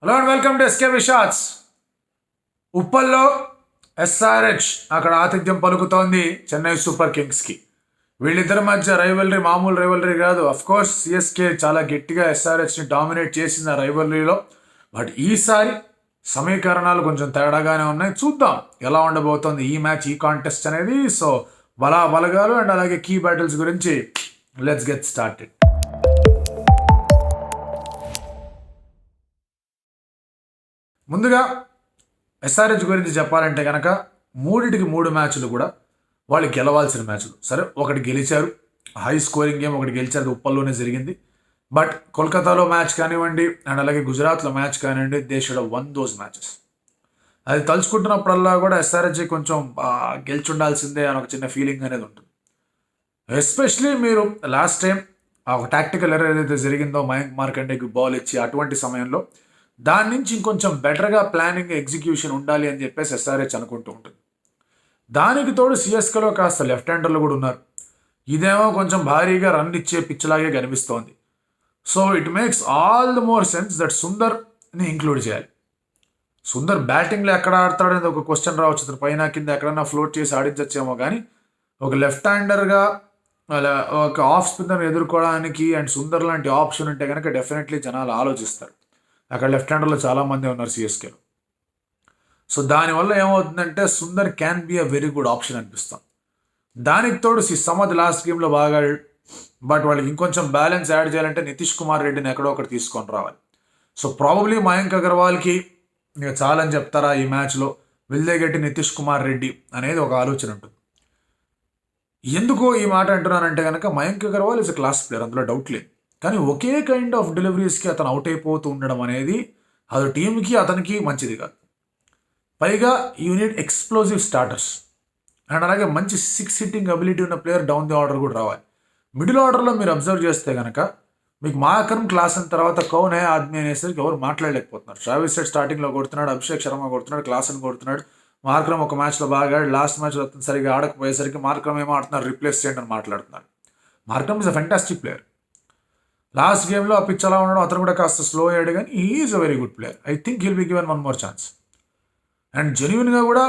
Hello and welcome to SK Shots. ఉప్పల్లో SRH అక్కడ ఆతిథ్యం పలుకుతోంది చెన్నై సూపర్ కింగ్స్కి. వీళ్ళిద్దరి మధ్య రైవలరీ మామూలు రైవలరీ కాదు. అఫ్ కోర్స్ సిఎస్కే చాలా గట్టిగా ఎస్ఆర్హెచ్ని డామినేట్ చేసింది ఆ రైవలరీలో. బట్ ఈసారి సమీకరణాలు కొంచెం తేడాగానే ఉన్నాయి. చూద్దాం ఎలా ఉండబోతోంది ఈ మ్యాచ్, ఈ కాంటెస్ట్ అనేది. సో బలగాలు అండ్ అలాగే కీ బ్యాటిల్స్ గురించి లెట్స్ గెట్ స్టార్టెడ్. ముందుగా ఎస్ఆర్హెచ్ గురించి చెప్పాలంటే కనుక మూడిటికి 3 మ్యాచ్లు కూడా వాళ్ళు గెలవాల్సిన మ్యాచ్లు. సరే, ఒకటి గెలిచారు, హై స్కోరింగ్ గేమ్ ఒకటి గెలిచారు, ఉప్పల్లోనే జరిగింది. బట్ కోల్కతాలో మ్యాచ్ కానివ్వండి అండ్ అలాగే గుజరాత్లో మ్యాచ్ కానివ్వండి, they should have one those matches. అది తలుచుకుంటున్నప్పుడల్లా కూడా ఎస్ఆర్హెచ్ కొంచెం గెలిచుండాల్సిందే అని ఒక చిన్న ఫీలింగ్ అనేది ఉంటుంది. ఎస్పెషలీ మీరు లాస్ట్ టైం ఒక టాక్టికల్ ఎర్రర్ ఏదైతే జరిగిందో మయాంక్ మార్కండేకి బాల్ ఇచ్చి అటువంటి సమయంలో దాని నుంచి ఇంకొంచెం బెటర్గా ప్లానింగ్ ఎగ్జిక్యూషన్ ఉండాలి అని చెప్పేసి ఎస్ఆర్హెచ్ అనుకుంటూ ఉంటుంది. దానికి తోడు సిఎస్కేలో కాస్త లెఫ్ట్ హ్యాండర్లు కూడా ఉన్నారు. ఇదేమో కొంచెం భారీగా రన్ ఇచ్చే పిచ్లాగే కనిపిస్తోంది. So it makes all the more sense that సుందర్ని ఇంక్లూడ్ చేయాలి. సుందర్ బ్యాటింగ్లో ఎక్కడ ఆడతాడు అనేది ఒక క్వశ్చన్ రావచ్చు. అతను పైన కింద ఎక్కడన్నా ఫ్లోట్ చేసి ఆడించచ్చేమో, కానీ ఒక లెఫ్ట్ హ్యాండర్గా ఒక ఆఫ్ స్పిన్నర్ ఎదుర్కోవడానికి అండ్ సుందర్ లాంటి ఆప్షన్ ఉంటే కనుక డెఫినెట్లీ జనాలు ఆలోచిస్తారు. అక్కడ లెఫ్ట్ హ్యాండర్లో చాలామంది ఉన్నారు సిఎస్కేలో. సో దానివల్ల ఏమవుతుందంటే Sundar can be a very good option అనిపిస్తాం. దానికి తోడు సమద్ లాస్ట్ గేమ్లో బాగా, బట్ వాళ్ళకి ఇంకొంచెం బ్యాలెన్స్ యాడ్ చేయాలంటే నితీష్ కుమార్ రెడ్డిని ఎక్కడో ఒకటి తీసుకొని రావాలి. సో ప్రాబబ్లీ మయాంక్ అగర్వాల్కి ఇక చాలని చెప్తారా ఈ మ్యాచ్లో, will they get Nitish Kumar Reddy అనేది ఒక ఆలోచన ఉంటుంది. ఎందుకు ఈ మాట అంటున్నానంటే కనుక Mayank Agarwal is a class player, అందులో డౌట్ లేదు. కానీ ఒకే కైండ్ ఆఫ్ డెలివరీస్కి అతను అవుట్ అయిపోతూ ఉండడం అనేది అది టీంకి అతనికి మంచిది కాదు. పైగా యూనిట్ ఎక్స్ప్లోజివ్ స్టార్టర్స్ అండ్ అలాగే మంచి 6 హిట్టింగ్ అబిలిటీ ఉన్న ప్లేయర్ డౌన్ ది ఆర్డర్ కూడా రావాలి. మిడిల్ ఆర్డర్లో మీరు అబ్జర్వ్ చేస్తే కనుక మీకు మాకరం క్లాస్ అయిన తర్వాత కౌన్ హే ఆద్మీ అనేసరికి ఎవరు మాట్లాడలేకపోతున్నారు. ట్రావిస్ హెడ్ స్టార్టింగ్లో కొడుతున్నాడు, అభిషేక్ శర్మ కొడుతున్నాడు, క్లాసన్ కొడుతున్నాడు. మార్క్రమ్ ఒక మ్యాచ్లో బాగా లాస్ట్ మ్యాచ్లో సరిగా ఆడకపోయేసరికి మార్క్రమ్ ఏమో ఆడుతున్నారు, రిప్లేస్ చేయండి అని మాట్లాడుతున్నారు. Markram is a fantastic player. Last గేమ్లో ఆ పిచ్ అలా ఉండడం, అతను కూడా కాస్త స్లో అయ్యాడు, కానీ he is a very good player. I think he'll be given 1 more chance. And జెన్యున్గా కూడా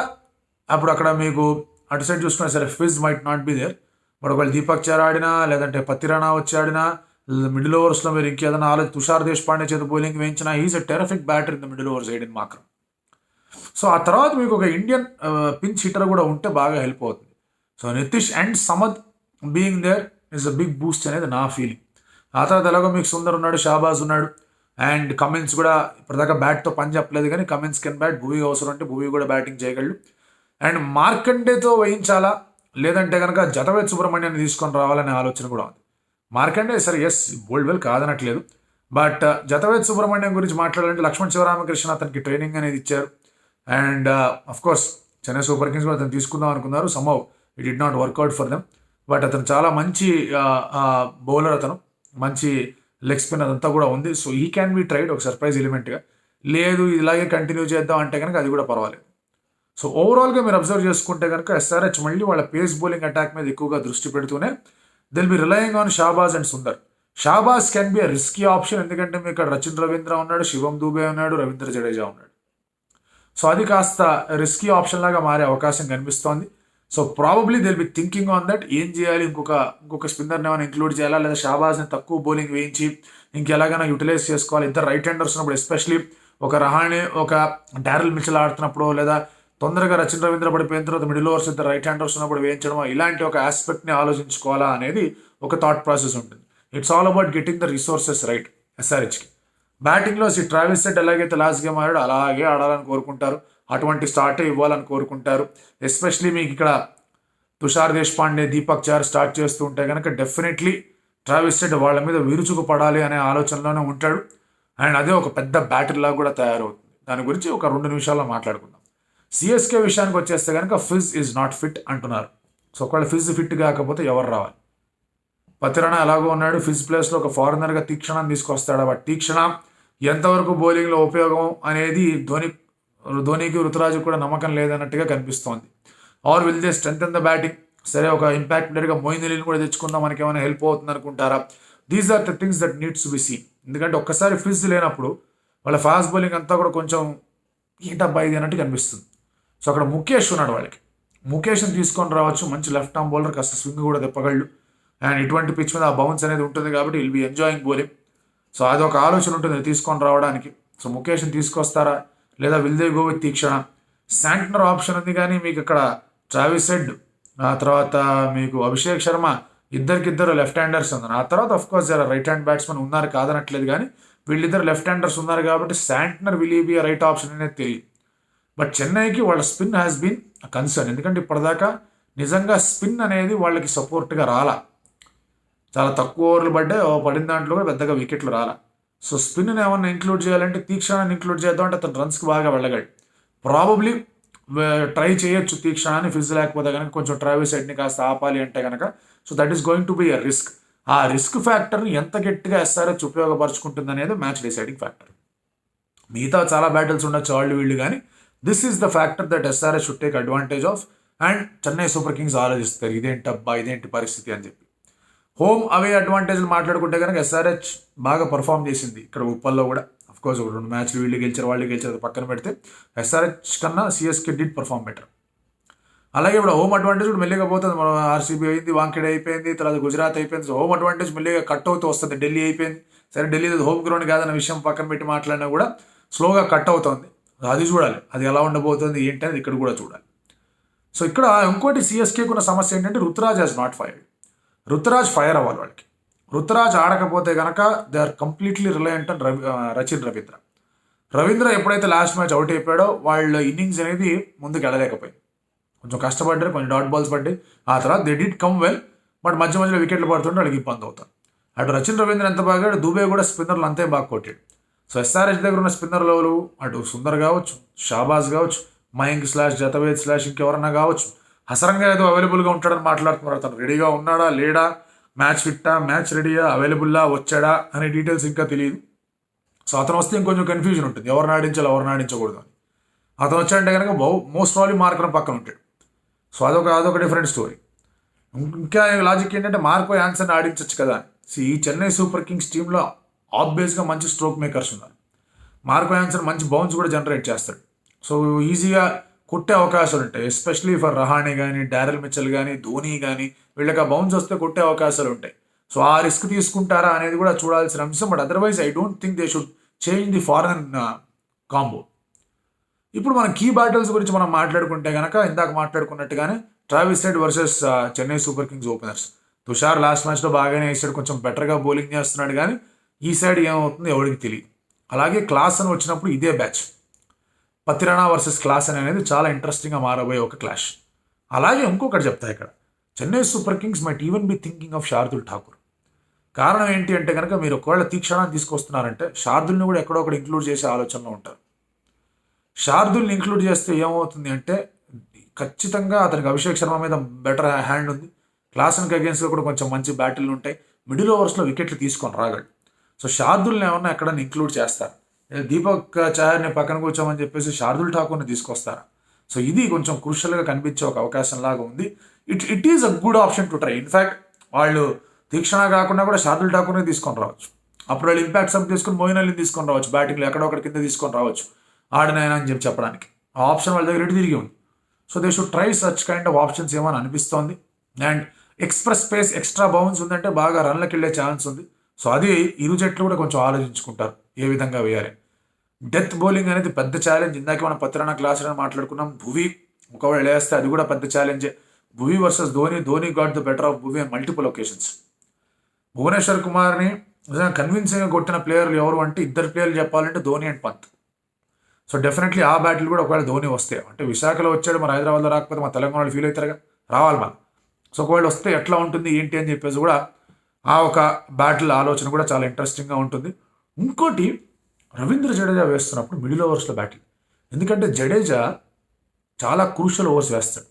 అప్పుడు అక్కడ మీకు అటు సైడ్ చూసుకున్నా సరే Fizz might not be there, but ఒకవేళ దీపక్ చర్ ఆడినా లేదంటే పత్తిరాణా వచ్చి ఆడినా, మిడిల్ ఓవర్స్లో మీరు ఇంకేదైనా తుషార్ దేశపాండే చేత బౌలింగ్ వేయించినా, he's a terrific batter in the middle overs aid in Markram. So ఆ తర్వాత మీకు ఒక ఇండియన్ పించ్ హిట్టర్ కూడా ఉంటే బాగా హెల్ప్ అవుతుంది. So Nitish and Samad being there is a big boost అనేది నా ఫీలింగ్. ఆ తర్వాత ఎలాగో మీకు సుందర్ ఉన్నాడు, షాబాజ్ ఉన్నాడు, అండ్ కమిన్స్ కూడా ఇప్పటిదాకా బ్యాట్తో పని చెప్పలేదు, కానీ కమిన్స్ కెన్ బ్యాట్. భువీ అవసరం అంటే భువీ కూడా బ్యాటింగ్ చేయగలడు. అండ్ మార్కండేతో వేయించాలా లేదంటే కనుక జతవేత్ సుబ్రహ్మణ్యాన్ని తీసుకొని రావాలనే ఆలోచన కూడా ఉంది. మార్కండే సరే ఎస్ బోల్డ్ వెల్ కాదనట్లేదు, బట్ జతవేత్ సుబ్రహ్మణ్యం గురించి మాట్లాడాలంటే లక్ష్మణ్ శివరామకృష్ణ అతనికి ట్రైనింగ్ అనేది ఇచ్చారు. And course Chennai Super Kings కూడా అతను తీసుకుందాం అనుకున్నారు. Somehow it did not work out for them. But అతను చాలా మంచి బౌలర్, అతను మంచి లెగ్ స్పిన్ అదంతా కూడా ఉంది. సో ఈ క్యాన్ బి ట్రైడ్ ఒక సర్ప్రైజ్ ఎలిమెంట్గా. లేదు ఇలాగే కంటిన్యూ చేద్దాం అంటే కనుక అది కూడా పర్వాలేదు. సో ఓవరాల్గా మీరు అబ్జర్వ్ చేసుకుంటే కనుక ఎస్ఆర్హెచ్ మళ్ళీ వాళ్ళ పేస్ బౌలింగ్ అటాక్ మీద ఎక్కువగా దృష్టి పెడుతూనే they'll be relying on Shahbaz and Sundar. Shahbaz can be a risky option, ఎందుకంటే మీకు ఇక్కడ రచిన్ రవీంద్ర ఉన్నాడు, శివం దూబే ఉన్నాడు, రవీంద్ర జడేజా ఉన్నాడు. సో అది కాస్త రిస్కీ ఆప్షన్ లాగా మారే అవకాశం కనిపిస్తోంది. So probably they'll be thinking on that, ఏం చేయాలి, ఇంకొక స్పిన్నర్ని ఏమైనా ఇంక్లూడ్ చేయాలా, లేదా షాబాజ్ని తక్కువ బౌలింగ్ వేయించి ఇంకెలాగైనా యూటిలైజ్ చేసుకోవాలి. ఇద్దరు రైట్ హ్యాండర్స్ ఉన్నప్పుడు, ఎస్పెషలీ ఒక రహానే ఒక డారెల్ మిచెల్ ఆడుతున్నప్పుడు, లేదా తొందరగా రచిన్ రవీంద్ర పడిపోయిన తర్వాత మిడిల్ ఓవర్స్ ఇద్దరు రైట్ హ్యాండర్స్ ఉన్నప్పుడు వేయించడం, ఇలాంటి ఒక ఆస్పెక్ట్ని ఆలోచించుకోవాలా అనేది ఒక థాట్ ప్రాసెస్ ఉంటుంది. It's all about getting the resources right. ఎస్ఆర్హెచ్కి బ్యాటింగ్లో ట్రావిస్ హెడ్ ఎలాగైతే లాస్ట్ గేమ్ ఆడాడు అలాగే ఆడాలని కోరుకుంటారు, అటువంటి స్టార్టే ఇవ్వాలని కోరుకుంటారు. ఎస్పెషలీ మీకు ఇక్కడ తుషార్ దేశపాండే, దీపక్ చార్ స్టార్ట్ చేస్తూ ఉంటే కనుక డెఫినెట్లీ ట్రావిస్ హెడ్ వాళ్ళ మీద విరుచుకు పడాలి అనే ఆలోచనలోనే ఉంటాడు. అండ్ అదే ఒక పెద్ద బ్యాటర్ లాగా కూడా తయారవుతుంది. దాని గురించి ఒక 2 నిమిషాల్లో మాట్లాడుకుందాం. సిఎస్కే విషయానికి వచ్చేస్తే కనుక ఫిజ్ ఈజ్ నాట్ ఫిట్ అంటున్నారు. సో ఒకవేళ ఫిజ్ ఫిట్ కాకపోతే ఎవరు రావాలి? పతిరాణా ఎలాగో ఉన్నాడు, ఫిజ్ ప్లేస్లో ఒక ఫారినర్గా తీక్షణాన్ని తీసుకొస్తాడు. బట్ తీక్షణ ఎంతవరకు బౌలింగ్లో ఉపయోగం అనేది ధోనికి రుతురాజు కూడా నమ్మకం లేదన్నట్టుగా కనిపిస్తోంది. Or will they strengthen the batting? సరే, ఒక ఇంపాక్ట్ ప్లేయర్గా మొయిన్ అలీని కూడా తెచ్చుకుందాం, మనకి ఏమైనా హెల్ప్ అవుతుంది అనుకుంటారా? These are the things that needs to be seen. ఎందుకంటే ఒక్కసారి ఫిజ్ లేనప్పుడు వాళ్ళ ఫాస్ట్ బౌలింగ్ అంతా కూడా కొంచెం ఏంటబ్బా ఇది అన్నట్టు కనిపిస్తుంది. సో అక్కడ ముఖేష్ ఉన్నాడు వాళ్ళకి. ముఖేష్ని తీసుకొని రావచ్చు, మంచి లెఫ్ట్ ఆర్మ్ బౌలర్, కాస్త స్వింగ్ కూడా తిప్పగలడు. అండ్ ఇటువంటి పిచ్ మీద ఆ బౌన్స్ అనేది ఉంటుంది కాబట్టి will be enjoying bowling. So అదొక ఆలోచన ఉంటుంది తీసుకొని రావడానికి. సో ముఖేష్ని తీసుకొస్తారా లేదా will they go with Theekshana? Santner option ఉంది కానీ మీకు ఇక్కడ ట్రావిస్ హెడ్, ఆ తర్వాత మీకు అభిషేక్ శర్మ, ఇద్దరికిద్దరు లెఫ్ట్ హ్యాండర్స్ ఉన్నారు. ఆ తర్వాత of course right hand batsmen ఉన్నారు కాదనట్లేదు, కానీ వీళ్ళిద్దరు లెఫ్ట్ హ్యాండర్స్ ఉన్నారు కాబట్టి Santner will be right option అనేది తెలియదు. బట్ చెన్నైకి వాళ్ళ స్పిన్ హ్యాస్ బీన్ కన్సర్న్. ఎందుకంటే ఇప్పటిదాకా నిజంగా స్పిన్ అనేది వాళ్ళకి సపోర్ట్గా రాలా. చాలా తక్కువ ఓవర్లు పడ్డాయి, పడిన దాంట్లో కూడా పెద్దగా వికెట్లు రాలా. సో స్పిన్ని ఏమన్నా ఇంక్లూడ్ చేయాలంటే తీక్షణాన్ని ఇంక్లూడ్ చేద్దాం అంటే అతను రన్స్కి బాగా వెళ్ళగాడు. ప్రాబబ్లీ ట్రై చేయొచ్చు తీక్షణాన్ని, ఫిజ్ లేకపోతే కనుక కొంచెం ట్రావిస్ హెడ్ని కాస్త ఆపాలి అంటే కనుక. So that is going to B a risk. ఆ రిస్క్ ఫ్యాక్టర్ని ఎంత గట్టిగా ఎస్ఆర్హెచ్ ఉపయోగపరుచుకుంటుంది అనేది మ్యాచ్ డిసైడింగ్ ఫ్యాక్టర్. మిగతా చాలా బ్యాటిల్స్ ఉండొచ్చు వాళ్ళు వీళ్ళు, కానీ this is the factor that SRH should take advantage of. And Chennai Super Kings ఆలోచిస్తారు ఇదేంటి అబ్బా ఇదేంటి పరిస్థితి అని చెప్పి. హోమ్ అవే అడ్వాంటేజ్లు మాట్లాడుకుంటే కనుక ఎస్ఆర్హెచ్ బాగా పర్ఫామ్ చేసింది ఇక్కడ ఉప్పల్లో కూడా. అఫ్కోర్స్ ఒక 2 మ్యాచ్లు వీళ్ళు గెలిచారు వాళ్ళు గెలిచారు పక్కన పెడితే ఎస్ఆర్హెచ్ కన్నా సిఎస్కే డిడ్ పర్ఫామ్ బెటర్. అలాగే ఇప్పుడు హోమ్ అడ్వాంటేజ్ కూడా మెల్లిగా పోతుంది. మనం ఆర్సీబీ అయింది, వాంఖేడే అయిపోయింది, తర్వాత గుజరాత్ అయిపోయింది. సో హోమ్ అడ్వాంటేజ్ మెల్లిగా కట్ అవుతూ వస్తుంది. ఢిల్లీ అయిపోయింది, సరే ఢిల్లీ హోమ్ గ్రౌండ్ కాదన్న విషయం పక్కన పెట్టి మాట్లాడినా కూడా స్లోగా కట్ అవుతుంది. అది చూడాలి, అది ఎలా ఉండబోతుంది ఏంటి అనేది ఇక్కడ కూడా చూడాలి. సో ఇక్కడ ఇంకోటి సిఎస్కేకి ఉన్న సమస్య ఏంటంటే Ruturaj has not fired. Ruturaj fire అవ్వాలి వాళ్ళకి. రుతురాజ్ ఆడకపోతే కనుక they are completely reliant and Rachin Ravindra. Ravindra ఎప్పుడైతే లాస్ట్ మ్యాచ్ అవుట్ అయిపోయాడో వాళ్ళ ఇన్నింగ్స్ అనేది ముందుకు వెళ్ళలేకపోయింది. కొంచెం కష్టపడ్డారు, కొంచెం డాట్ బాల్స్ పడ్డాయి. ఆ తర్వాత they did come well, but మధ్య మధ్యలో వికెట్లు పడుతుంటే వాళ్ళకి ఇబ్బంది అవుతారు. అటు రచిన్ రవీంద్ర ఎంత బాగా, దుబే కూడా స్పిన్నర్లు అంతే బాగా కొట్టాడు. సో ఎస్ఆర్హెచ్ దగ్గర ఉన్న స్పిన్నర్లు అటు సుందర్ కావచ్చు, షాబాజ్ కావచ్చు, మయాంక్ / జతవేద్ / ఇంకెవరన్నా కావచ్చు. హసరంగా ఏదో అవైలబుల్గా ఉంటాడని మాట్లాడుతున్నారు. అతను రెడీగా ఉన్నాడా లేడా, మ్యాచ్ ఫిట్టా, మ్యాచ్ రెడీయా, అవైలబుల్లా, వచ్చాడా అనే డీటెయిల్స్ ఇంకా తెలియదు. సో అతను వస్తే ఇంకొంచెం కన్ఫ్యూజన్ ఉంటుంది, ఎవరిని ఆడించాలి ఎవరిని ఆడించకూడదు అని. అతను వచ్చాడంటే కనుక మోస్ట్ ప్రాబ్లీ మార్కర్ పక్కన ఉంటాడు. సో అదొక డిఫరెంట్ స్టోరీ. ఇంకా లాజిక్ ఏంటంటే మార్కో యాన్సర్ని ఆడించవచ్చు కదా. ఈ చెన్నై సూపర్ కింగ్స్ టీంలో ఆబ్వియస్గా మంచి స్ట్రోక్ మేకర్స్ ఉన్నారు. మార్కో యాన్సర్ మంచి బౌన్స్ కూడా జనరేట్ చేస్తాడు. సో ఈజీగా కొట్టే అవకాశాలు ఉంటాయి, ఎస్పెషలీ ఫర్ రహానే కానీ, డారెల్ మిచెల్ కానీ, ధోని కానీ, వీళ్ళకి ఆ బౌన్స్ వస్తే కొట్టే అవకాశాలు ఉంటాయి. సో ఆ రిస్క్ తీసుకుంటారా అనేది కూడా చూడాల్సిన అంశం. But otherwise I don't think they should change the foreign combo. ఇప్పుడు మన కీ బ్యాటిల్స్ గురించి మనం మాట్లాడుకుంటే కనుక ఇందాక మాట్లాడుకున్నట్టుగానే Travis Head versus Chennai Super Kings openers. Tushar last మ్యాచ్లో బాగానే వేసాడు, కొంచెం బెటర్గా బౌలింగ్ చేస్తున్నాడు, కానీ ఈ సైడ్ ఏమవుతుందో ఎవరికి తెలియదు. అలాగే క్లాస్ అని వచ్చినప్పుడు ఇదే బ్యాచ్ పతిరాణా వర్సెస్ క్లాస్ అనేది చాలా ఇంట్రెస్టింగ్గా మారబోయే ఒక క్లాష్. అలాగే ఇంకొకటి చెప్తా, ఇక్కడ Chennai Super Kings might even be thinking of Shardul Thakur. కారణం ఏంటి అంటే కనుక మీరు ఒకవేళ తీక్షణాన్ని తీసుకొస్తున్నారంటే శార్దుల్ని కూడా ఎక్కడో ఒకటి ఇంక్లూడ్ చేసే ఆలోచనలో ఉంటారు. శార్దుల్ని ఇంక్లూడ్ చేస్తే ఏమవుతుంది అంటే ఖచ్చితంగా అతనికి అభిషేక్ శర్మ మీద బెటర్ హ్యాండ్ ఉంది, క్లాసన్కి అగేన్స్ట్లో కూడా కొంచెం మంచి బ్యాటిల్లు ఉంటాయి, మిడిల్ ఓవర్స్లో వికెట్లు తీసుకొని రాగలడు. సో శార్దుల్ని ఏమన్నా ఎక్కడన్నా ఇంక్లూడ్ చేస్తారు, దీపక్ చహర్ని పక్కన కూర్చోమని చెప్పేసి శార్దుల్ ఠాకూర్ని తీసుకొస్తారా? సో ఇది కొంచెం క్రూషియల్గా కనిపించే ఒక అవకాశం లాగా ఉంది. It is a good option to try. In fact వాళ్ళు తీక్షణ కాకుండా కూడా శార్దుల్ ఠాకూర్ని తీసుకొని రావచ్చు. అప్పుడు వాళ్ళు ఇంపాక్ట్ సబ్ తీసుకుని మోయిన్ అలీని తీసుకొని రావచ్చు, బ్యాటింగ్లో ఎక్కడొక్కడి కింద తీసుకొని రావచ్చు ఆడినైనా అని చెప్పి చెప్పడానికి. ఆ ఆప్షన్ వాళ్ళ దగ్గర తిరిగి ఉంది. So they should try such kind of options ఏమని అనిపిస్తోంది. And express space, extra bounce ఉందంటే బాగా రన్లకు వెళ్ళే ఛాన్స్ ఉంది. సో అది ఇరు జట్లు కూడా కొంచెం ఆలోచించుకుంటారు ఏ విధంగా వేయాలి. డెత్ బౌలింగ్ అనేది పెద్ద ఛాలెంజ్. ఇందాక మనం పతిరాణా క్లాస్ అని మాట్లాడుకున్నాం. భువి ఒకవేళ వేస్తే అది కూడా పెద్ద ఛాలెంజే. Bhuvi versus Dhoni got the better of Bhuvi and multiple occasions. Bhuvneshwar కుమార్ని నిజంగా కన్విన్సింగ్గా కొట్టిన ప్లేయర్లు ఎవరు అంటే ఇద్దరు ప్లేయర్లు చెప్పాలంటే Dhoni and Pant. So definitely ఆ బ్యాటిల్ కూడా ఒకవేళ ధోని వస్తే, అంటే విశాఖలో వచ్చాడు మరి హైదరాబాద్లో రాకపోతే మా తెలంగాణలో ఫీల్ అవుతారుగా, రావాలి మనం. సో ఒకవేళ వస్తే ఎట్లా ఉంటుంది ఏంటి అని చెప్పేసి కూడా ఆ ఒక బ్యాటిల్ ఆలోచన కూడా చాలా ఇంట్రెస్టింగ్గా ఉంటుంది. ఇంకోటి రవీంద్ర జడేజా వేస్తున్నప్పుడు మిడిల్ ఓవర్స్లో బ్యాటింగ్, ఎందుకంటే జడేజా చాలా క్రూషియల్ ఓవర్స్ వేస్తాడు.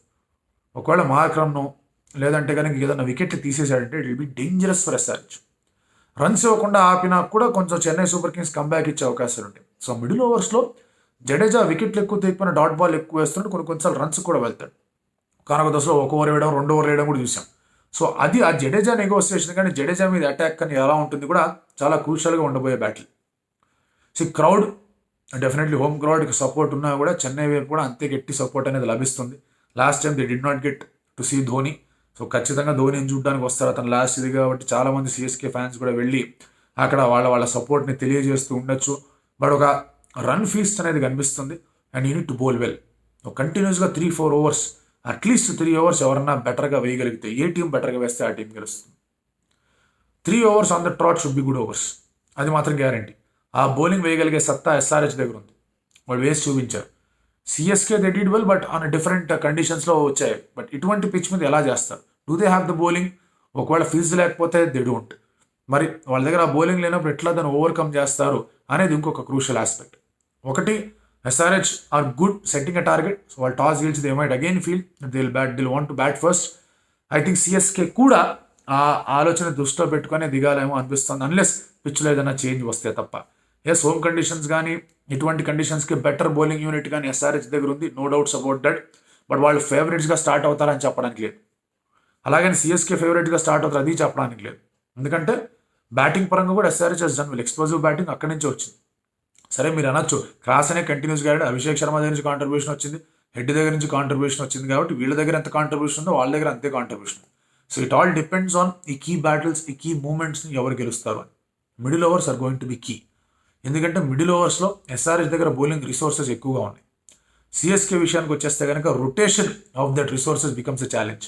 ఒకవేళ మార్క్రమ్ను లేదంటే కనుక ఏదైనా వికెట్లు తీసేసాడంటే it will be dangerous for ఎస్ఆర్హెచ్. రన్స్ ఇవ్వకుండా ఆపినా కూడా కొంచెం చెన్నై సూపర్ కింగ్స్ కంబ్యాక్ ఇచ్చే అవకాశాలు ఉంటాయి. సో మిడిల్ ఓవర్స్లో జడేజా వికెట్లు ఎక్కువ తెగిపోయిన డాట్ బాల్ ఎక్కువ వేస్తుంటే కొన్నిసార్లు రన్స్ కూడా వెళ్తాడు. కానొక దశలో 1 ఓవర్ వేయడం 2 ఓవర్లు వేయడం కూడా చూసాం. సో అది ఆ జడేజా నెగోసియేషన్ జడేజా మీద అటాక్ అని ఎలా ఉంటుంది కూడా చాలా క్రూషియల్గా ఉండబోయే battle. So crowd definitely home క్రౌడ్కి సపోర్ట్ ఉన్నా కూడా చెన్నై వైపు కూడా అంతే గట్టి సపోర్ట్ అనేది లభిస్తుంది. Last time they did not get to see Dhoni. So ఖచ్చితంగా ధోనిని చూడడానికి వస్తారు. అతను లాస్ట్ ఇది కాబట్టి చాలామంది సిఎస్కే ఫ్యాన్స్ కూడా వెళ్ళి అక్కడ వాళ్ళ సపోర్ట్ని తెలియజేస్తూ ఉండొచ్చు. బట్ ఒక రన్ ఫీస్ట్ అనేది కనిపిస్తుంది. And unit to bowl well. కంటిన్యూస్గా 3-4 ఓవర్స్, అట్లీస్ట్ 3 ఓవర్స్ ఎవరన్నా బెటర్గా వేయగలిగితే, ఏ టీం బెటర్గా వేస్తే ఆ టీం గెలుస్తుంది. 3 overs on the ట్రాట్ should be good overs, అది మాత్రం గ్యారంటీ. ఆ బౌలింగ్ వేయగలిగే సత్తా ఎస్ఆర్హెచ్ దగ్గర ఉంది. వాళ్ళు వేసి చూపించారు. CSK they did well, but on different కండిషన్స్లో వచ్చాయి. బట్ ఇటువంటి పిచ్ మీద ఎలా చేస్తారు? Do they have the bowling? ఒకవేళ ఫీజు లేకపోతే దే డోంట్. మరి వాళ్ళ దగ్గర ఆ బౌలింగ్ లేనప్పుడు ఎట్లా దాన్ని ఓవర్కమ్ చేస్తారు అనేది ఇంకొక క్రూషియల్ ఆస్పెక్ట్. ఒకటి, SRH are good setting a target. So వాళ్ళు టాస్ గెలిచి they might again feel they'll want to bat first. I think CSK కూడా ఆ ఆలోచన దృష్టిలో పెట్టుకునే దిగాలేమో అనిపిస్తుంది, అన్లెస్ పిచ్లో ఏదైనా చేంజ్ వస్తే తప్ప. ఎస్, హోమ్ కండిషన్స్ కానీ ఇటువంటి కండిషన్స్కి బెటర్ బౌలింగ్ యూనిట్ కానీ ఎస్ఆర్హెచ్ దగ్గర ఉంది, no doubts about that. But వాళ్ళు ఫేవరెట్స్గా స్టార్ట్ అవుతారని చెప్పడానికి లేదు. అలాగని సిఎస్కే ఫేవరెట్గా స్టార్ట్ అవుతారు అది చెప్పడానికి లేదు. ఎందుకంటే బ్యాటింగ్ పరంగా కూడా SRH has done well. Explosive batting అక్కడి నుంచి వచ్చింది. సరే మీరు అనొచ్చు క్రాస్ అనే కంటిన్యూస్గా ఆడాడు, అభిషేక్ శర్మ దగ్గర నుంచి కాంట్రిబ్యూషన్ వచ్చింది, హెడ్ దగ్గర నుంచి కాంట్రిబ్యూషన్ వచ్చింది, కాబట్టి వీళ్ళ దగ్గర ఎంత కాంట్రిబ్యూషన్ ఉందో వాళ్ళ దగ్గర అంతే contribution. So it all depends on ఈ కీ బ్యాటిల్స్, ఈ కీ మూమెంట్స్ని ఎవరు గెలుస్తారు అని. Middle overs are going to be key. ఎందుకంటే మిడిల్ ఓవర్స్లో ఎస్ఆర్హెచ్ దగ్గర బౌలింగ్ రిసోర్సెస్ ఎక్కువగా ఉన్నాయి. సిఎస్కే విషయానికి వచ్చేస్తే కనుక rotation of that resources becomes a challenge.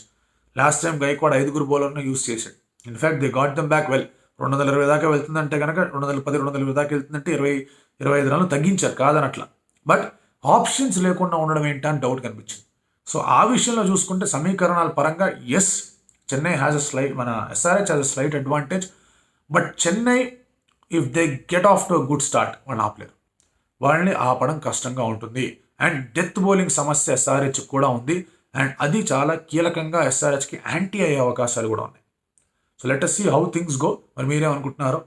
Last time Gaikwad 5 బౌలర్ను యూస్ చేశాడు. In fact they got them back well. 220 దాకా వెళ్తుందంటే కనుక 210, 220 దాకా వెళ్తుందంటే 25 రన్లు తగ్గించారు కాదనట్లా. బట్ ఆప్షన్స్ లేకుండా ఉండడం ఏంటా అని డౌట్ కనిపించింది. సో ఆ విషయంలో చూసుకుంటే సమీకరణాల పరంగా yes, Chennai has a slight, మన SRH has a slight advantage. But Chennai if they get off to good start వాళ్ళు ఆపలేరు. వాళ్ళని ఆపడం కష్టంగా ఉంటుంది. అండ్ డెత్ బౌలింగ్ సమస్య ఎస్ఆర్హెచ్ కూడా ఉంది. అండ్ అది చాలా కీలకంగా ఎస్ఆర్హెచ్కి యాంటీ అయ్యే అవకాశాలు కూడా ఉన్నాయి. So let us see how things go. మరి మీరేమనుకుంటున్నారో